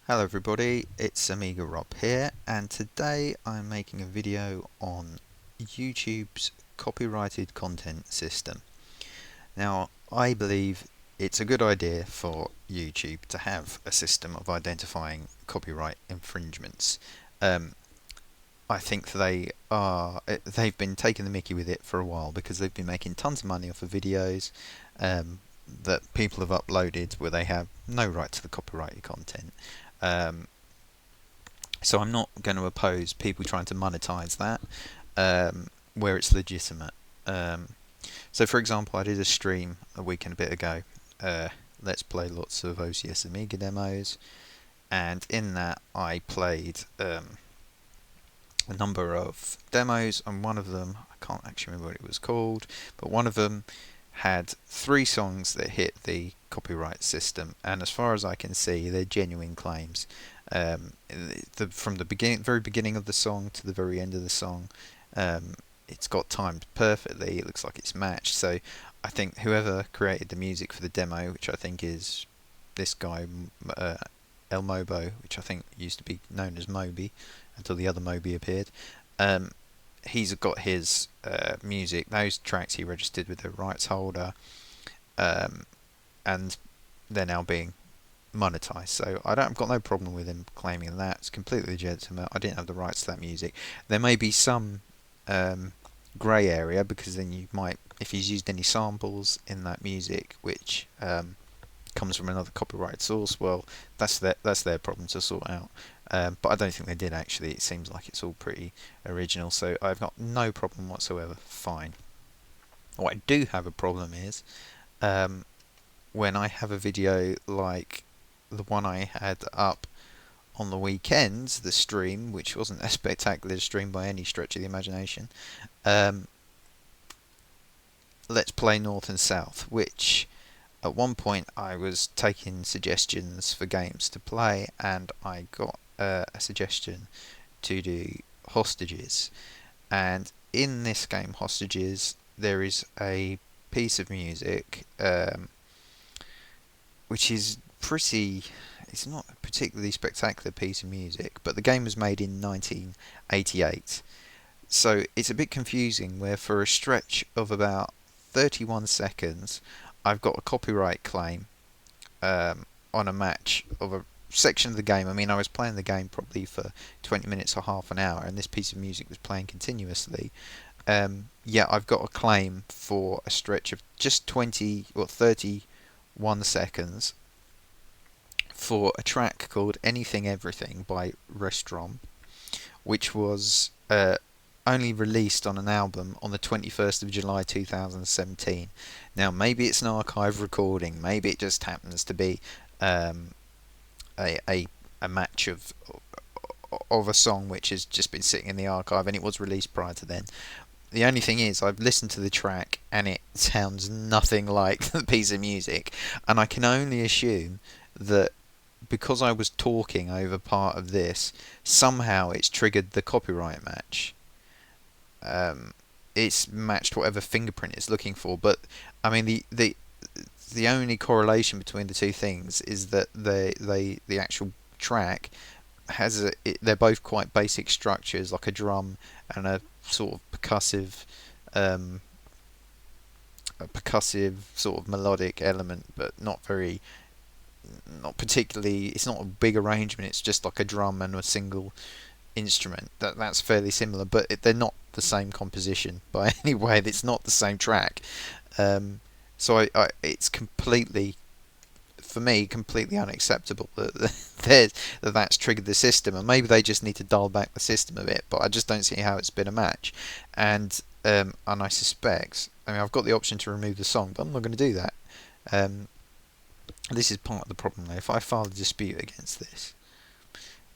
Hello everybody, it's Amiga Rob here, and today I'm making a video on YouTube's copyrighted content system. Now, I believe it's a good idea for YouTube to have a system of identifying copyright infringements. I think they've been taking the mickey with it for a while because they've been making tons of money off of videos that people have uploaded where they have no right to the copyrighted content. Um, so I'm not going to oppose people trying to monetize that where it's legitimate. Um, so, for example, I did a stream a week and a bit ago. Let's play lots of OCS Amiga demos, and in that I played a number of demos, and one of them, I can't actually remember what it was called, but one of them had 3 songs that hit the copyright system, and as far as I can see, they're genuine claims. From the very beginning of the song to the very end of the song, it's got timed perfectly. It looks like it's matched. So I think whoever created the music for the demo, which I think is this guy, El Mobo, which I think used to be known as Moby until the other Moby appeared. He's got his music, those tracks he registered with the rights holder, and they're now being monetized. So I've got no problem with him claiming that. It's completely legitimate. I didn't have the rights to that music. There may be some grey area because then you might, if he's used any samples in that music, which comes from another copyrighted source, well, that's their problem to sort out. But I don't think they did actually. It seems like it's all pretty original, so I've got no problem whatsoever. Fine. What I do have a problem is when I have a video like the one I had up on the weekends, the stream, which wasn't a spectacular stream by any stretch of the imagination. Let's play North and South, which at one point I was taking suggestions for games to play, and I got a suggestion to do Hostages. And in this game, Hostages, there is a piece of music which is pretty. It's not a particularly spectacular piece of music, but the game was made in 1988. So it's a bit confusing where for a stretch of about 31 seconds I've got a copyright claim on a match of a section of the game. I mean, I was playing the game probably for 20 minutes or half an hour, and this piece of music was playing continuously. Yeah, I've got a claim for a stretch of just 20 or 31 seconds for a track called Anything Everything by Restrom, which was only released on an album on the 21st of July 2017. Now, maybe it's an archive recording, maybe it just happens to be a match of a song which has just been sitting in the archive and it was released prior to then. The only thing is, I've listened to the track and it sounds nothing like the piece of music, and I can only assume that because I was talking over part of this, somehow it's triggered the copyright match. It's matched whatever fingerprint it's looking for, but I mean the only correlation between the two things is that the actual track they're both quite basic structures, like a drum and a sort of a percussive sort of melodic element, but not particularly. It's not a big arrangement. It's just like a drum and a single instrument. That's fairly similar, but they're not the same composition by any way. It's not the same track. So it's completely, for me, completely unacceptable that's triggered the system, and maybe they just need to dial back the system a bit. But I just don't see how it's been a match, and I suspect. I mean, I've got the option to remove the song, but I'm not going to do that. This is part of the problem though. If I file a dispute against this,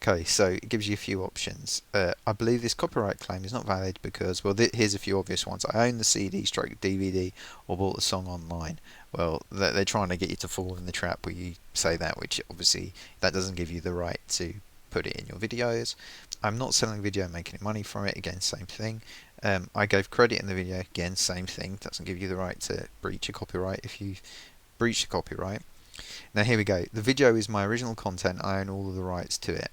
okay, so it gives you a few options. I believe this copyright claim is not valid because, well, here's a few obvious ones. I own the CD, stroke DVD, or bought the song online. Well, they're trying to get you to fall in the trap where you say that, which obviously that doesn't give you the right to put it in your videos. I'm not selling video and making money from it. Again, same thing. I gave credit in the video. Again, same thing. Doesn't give you the right to breach a copyright if you breach the copyright. Now here we go. The video is my original content. I own all of the rights to it.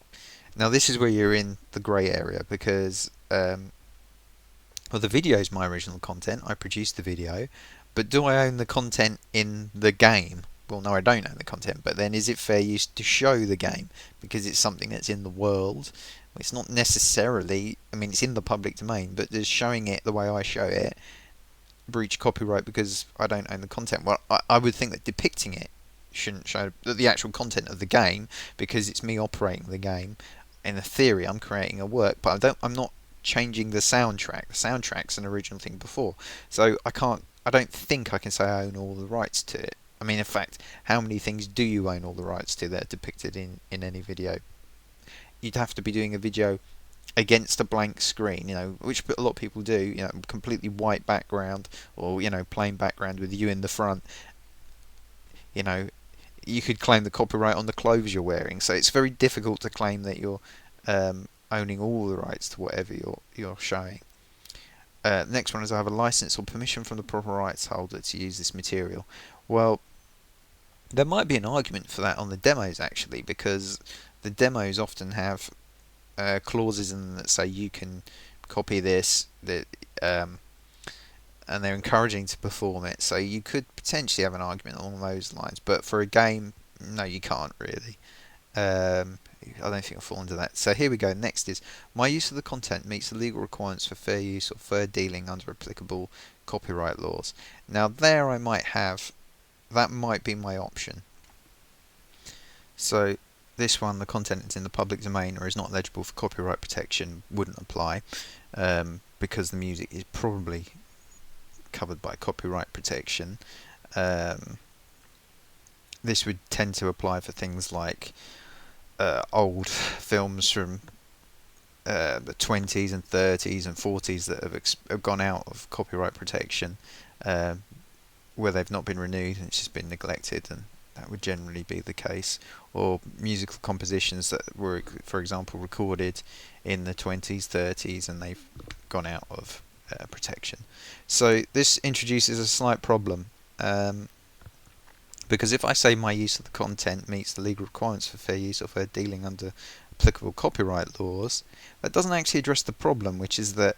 Now this is where you're in the grey area because well, the video is my original content. I produced the video, but do I own the content in the game? Well, no, I don't own the content. But then, is it fair use to show the game because it's something that's in the world? It's not necessarily. I mean, it's in the public domain, but does showing it the way I show it breach copyright because I don't own the content? Well, I would think that depicting it shouldn't show the actual content of the game because it's me operating the game. In the theory, I'm creating a work, but I'm not changing the soundtrack. The soundtrack's an original thing before, so I can't. I don't think I can say I own all the rights to it. I mean, in fact, how many things do you own all the rights to that are depicted in any video? You'd have to be doing a video against a blank screen, which a lot of people do, completely white background or, plain background with you in the front. You know, you could claim the copyright on the clothes you're wearing, so it's very difficult to claim that you're owning all the rights to whatever you're showing. Next one is I have a license or permission from the proper rights holder to use this material. Well, there might be an argument for that on the demos actually, because the demos often have clauses in them that say you can copy this, and they're encouraging to perform it. So you could potentially have an argument along those lines. But for a game, no, you can't really. I don't think I'll fall into that. So here we go. Next is my use of the content meets the legal requirements for fair use or fair dealing under applicable copyright laws. Now there I might have, that might be my option. So this one, the content is in the public domain or is not eligible for copyright protection, wouldn't apply because the music is probably covered by copyright protection. This would tend to apply for things like old films from the 20s and 30s and 40s that have gone out of copyright protection, where they've not been renewed and it's just been neglected, and that would generally be the case. Or musical compositions that were, for example, recorded in the 20s, 30s, and they've gone out of protection. So this introduces a slight problem. Because if I say my use of the content meets the legal requirements for fair use or fair dealing under applicable copyright laws, that doesn't actually address the problem, which is that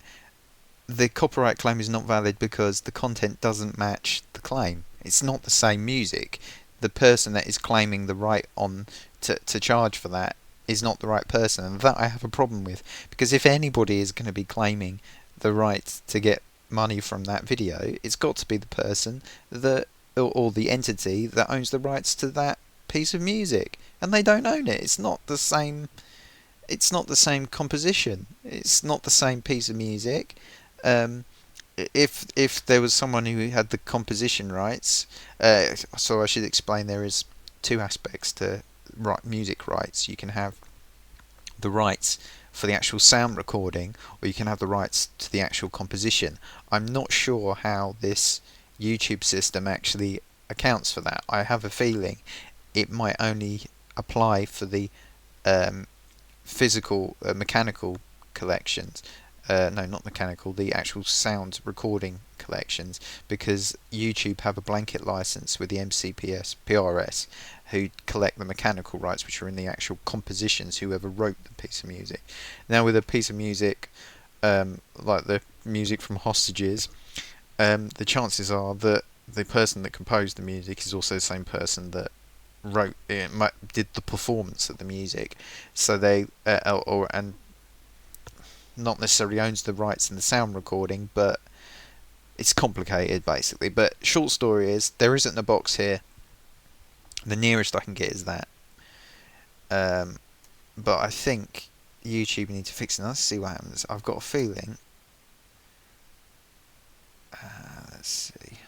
the copyright claim is not valid because the content doesn't match the claim. It's not the same music. The person that is claiming the right on to charge for that is not the right person, and that I have a problem with, because if anybody is going to be claiming the right to get money from that video, it's got to be the person that or the entity that owns the rights to that piece of music, and they don't own it. It's not the same composition. It's not the same piece of music. If there was someone who had the composition rights, so I should explain there is two aspects to music rights. You can have the rights for the actual sound recording, or you can have the rights to the actual composition. I'm not sure how this YouTube system actually accounts for that. I have a feeling it might only apply for the physical, mechanical collections. No, not mechanical, the actual sound recording collections, because YouTube have a blanket license with the MCPS, PRS, who collect the mechanical rights, which are in the actual compositions, whoever wrote the piece of music. Now with a piece of music, like the music from Hostages, the chances are that the person that composed the music is also the same person that did the performance of the music. So they and not necessarily owns the rights in the sound recording, but it's complicated basically. But short story is there isn't a box here. The nearest I can get is that. But I think YouTube need to fix it. Let's see what happens. I've got a feeling. Let's see.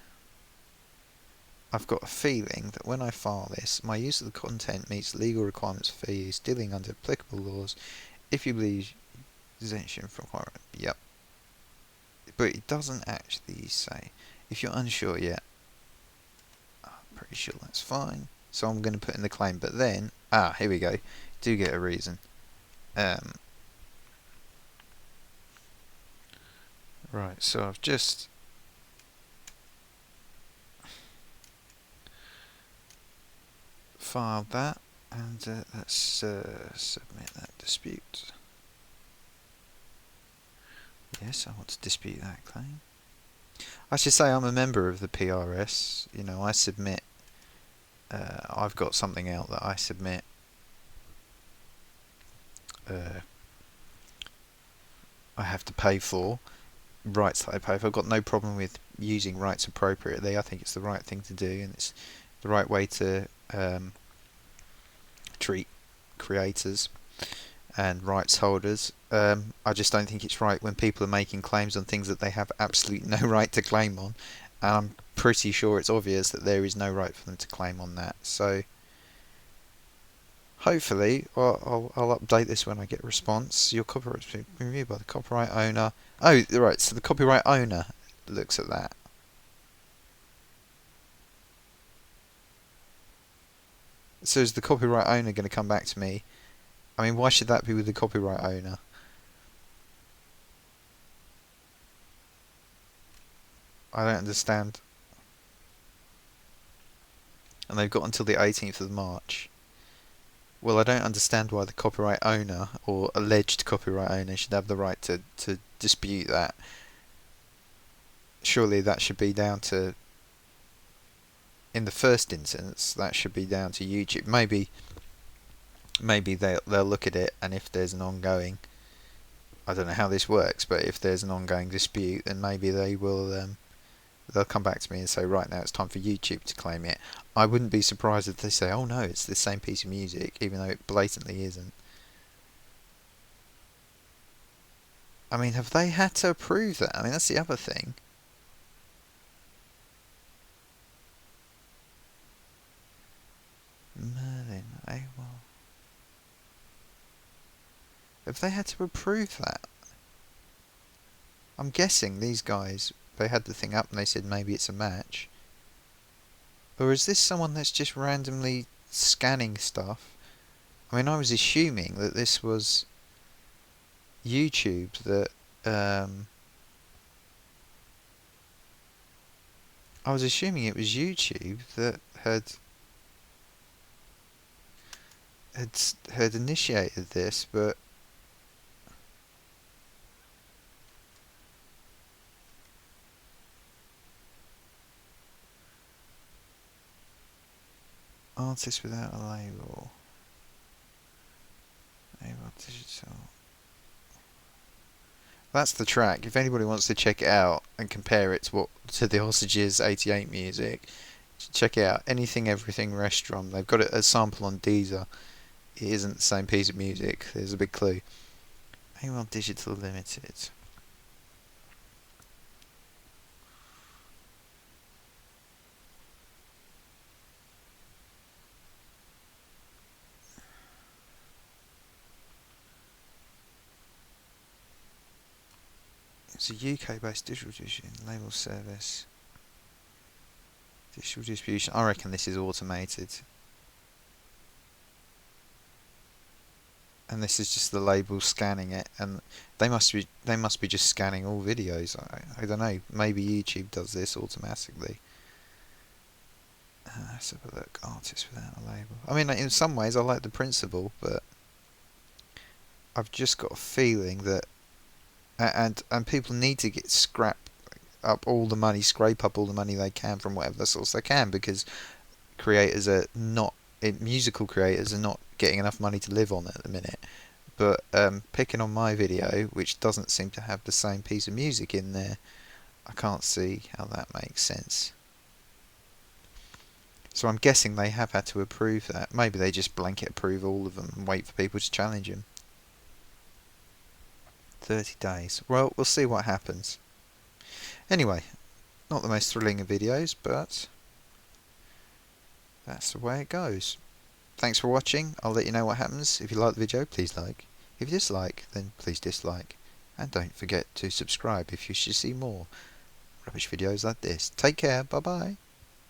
I've got a feeling that when I file this, my use of the content meets legal requirements for fair use, dealing under applicable laws. If you believe exemption from copyright, yep. But it doesn't actually say. If you're unsure yet, I'm pretty sure that's fine. So I'm going to put in the claim. But then, here we go. Do get a reason. Right. So I've just. file that, and let's submit that dispute. Yes, I want to dispute that claim. I should say I'm a member of the PRS. You know, I submit. I've got something out that I submit. I have to pay for rights that I pay for. I've got no problem with using rights appropriately. I think it's the right thing to do, and it's the right way to treat creators and rights holders. I just don't think it's right when people are making claims on things that they have absolutely no right to claim on, and I'm pretty sure it's obvious that there is no right for them to claim on that. So hopefully I'll update this when I get a response. Your copyright has been reviewed by the copyright owner. Oh, right, so the copyright owner looks at that. So is the copyright owner going to come back to me? I mean, why should that be with the copyright owner? I don't understand. And they've got until the 18th of March. Well, I don't understand why the copyright owner, or alleged copyright owner, should have the right to dispute that. Surely that should be down to, in the first instance, that should be down to YouTube. Maybe they'll look at it, and if there's an ongoing, I don't know how this works, but if there's an ongoing dispute, then maybe they'll come back to me and say, right, now it's time for YouTube to claim it. I wouldn't be surprised if they say, oh no, it's the same piece of music, even though it blatantly isn't. I mean, have they had to approve that? I mean, that's the other thing. Merlin, well, have they had to approve that? I'm guessing these guys, they had the thing up and they said maybe it's a match. Or is this someone that's just randomly scanning stuff? I mean, I was assuming that this was YouTube that I was assuming it was YouTube that had initiated this, but artist without a label, digital. That's the track. If anybody wants to check it out and compare it to the Hostages 88 music, check it out. Anything, Everything, Restaurant. They've got a sample on Deezer. It isn't the same piece of music. There's a big clue. AWOL Digital Limited. It's a UK-based digital distribution label service. Digital distribution. I reckon this is automated. And this is just the label scanning it, and they must be just scanning all videos. I don't know. Maybe YouTube does this automatically. Let's have a look. Artist without a label. I mean, in some ways, I like the principle, but I've just got a feeling that, and people need to scrape up all the money they can from whatever source they can, because musical creators are not getting enough money to live on at the minute. But picking on my video, which doesn't seem to have the same piece of music in there, I can't see how that makes sense. So I'm guessing they have had to approve that. Maybe they just blanket approve all of them and wait for people to challenge them. 30 days. Well, we'll see what happens. Anyway, not the most thrilling of videos, but that's the way it goes. Thanks for watching. I'll let you know what happens. If you like the video, please like. If you dislike, then please dislike. And don't forget to subscribe if you should see more rubbish videos like this. Take care. Bye bye.